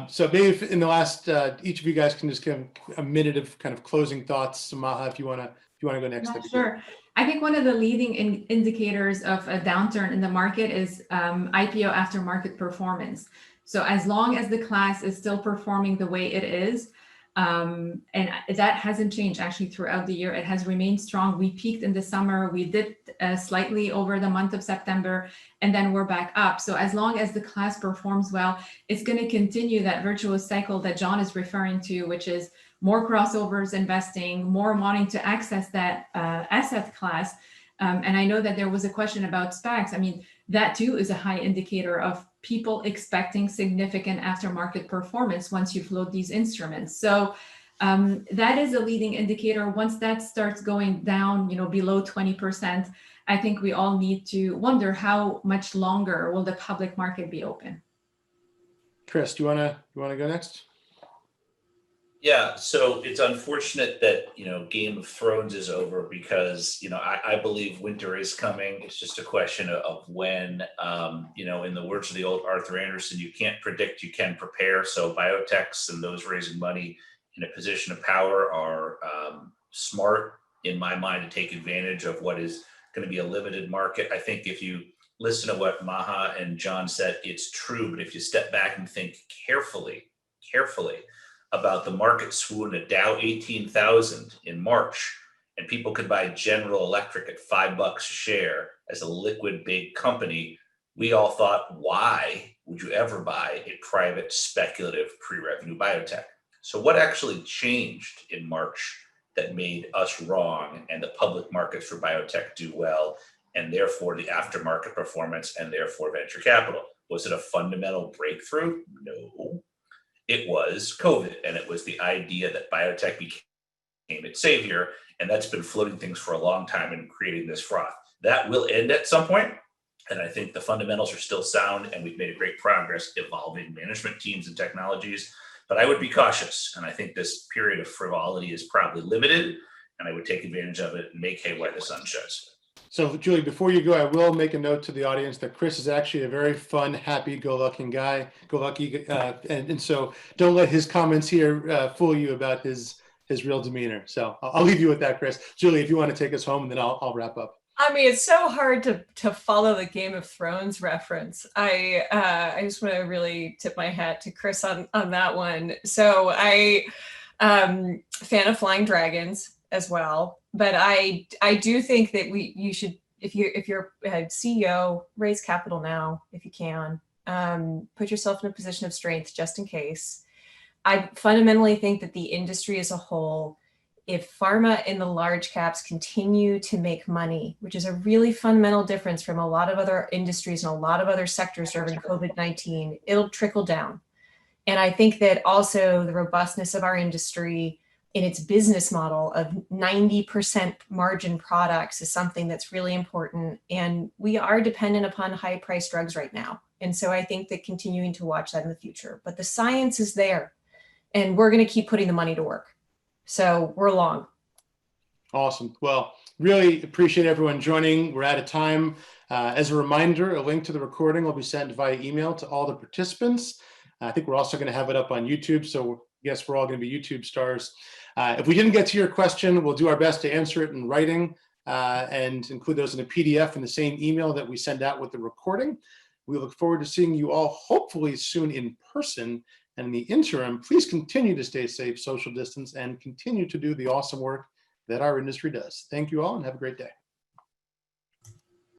So maybe if in the last, each of you guys can just give a minute of kind of closing thoughts. Maha, if you wanna go next. Yeah, sure. I think one of the leading indicators of a downturn in the market is IPO aftermarket performance. So as long as the class is still performing the way it is, and that hasn't changed actually throughout the year. It has remained strong. We peaked in the summer. We dipped slightly over the month of September, and then we're back up. So as long as the class performs well, it's going to continue that virtuous cycle that John is referring to, which is more crossovers investing, more wanting to access that asset class. And I know that there was a question about SPACs. I mean, that too is a high indicator of people expecting significant aftermarket performance once you float these instruments. So that is a leading indicator. Once that starts going down, below 20%, I think we all need to wonder how much longer will the public market be open. Chris, do you wanna go next? Yeah, so it's unfortunate that, Game of Thrones is over because, I believe winter is coming. It's just a question of when, in the words of the old Arthur Anderson, you can't predict, you can prepare. So biotechs and those raising money in a position of power are smart, in my mind, to take advantage of what is going to be a limited market. I think if you listen to what Maha and John said, it's true. But if you step back and think carefully about the market swoon at Dow 18,000 in March, and people could buy General Electric at $5 a share as a liquid big company, we all thought, why would you ever buy a private speculative pre-revenue biotech? So what actually changed in March that made us wrong and the public markets for biotech do well, and therefore the aftermarket performance and therefore venture capital? Was it a fundamental breakthrough? No. It was COVID, and it was the idea that biotech became its savior, and that's been floating things for a long time and creating this froth. That will end at some point, and I think the fundamentals are still sound, and we've made great progress evolving management teams and technologies, but I would be cautious, and I think this period of frivolity is probably limited, and I would take advantage of it and make hay while the sun shines. So, Julie, before you go, I will make a note to the audience that Chris is actually a very fun, happy-go-lucky guy. And so don't let his comments here fool you about his real demeanor. So I'll leave you with that, Chris. Julie, if you want to take us home, and then I'll wrap up. I mean, it's so hard to follow the Game of Thrones reference. I just want to really tip my hat to Chris on that one. So I fan of Flying Dragons as well. But I do think that you should, if you're a CEO, raise capital now if you can. Put yourself in a position of strength just in case. I fundamentally think that the industry as a whole, if pharma in the large caps continue to make money, which is a really fundamental difference from a lot of other industries and a lot of other sectors during COVID-19, it'll trickle down. And I think that also the robustness of our industry in its business model of 90% margin products is something that's really important. And we are dependent upon high priced drugs right now. And so I think that continuing to watch that in the future, but the science is there and we're going to keep putting the money to work. So we're long. Awesome. Well, really appreciate everyone joining. We're out of time. As a reminder, a link to the recording will be sent via email to all the participants. I think we're also going to have it up on YouTube. So yes, we're all going to be YouTube stars. If we didn't get to your question, we'll do our best to answer it in writing and include those in a PDF in the same email that we send out with the recording. We look forward to seeing you all hopefully soon in person. And in the interim, please continue to stay safe, social distance, and continue to do the awesome work that our industry does. Thank you all and have a great day.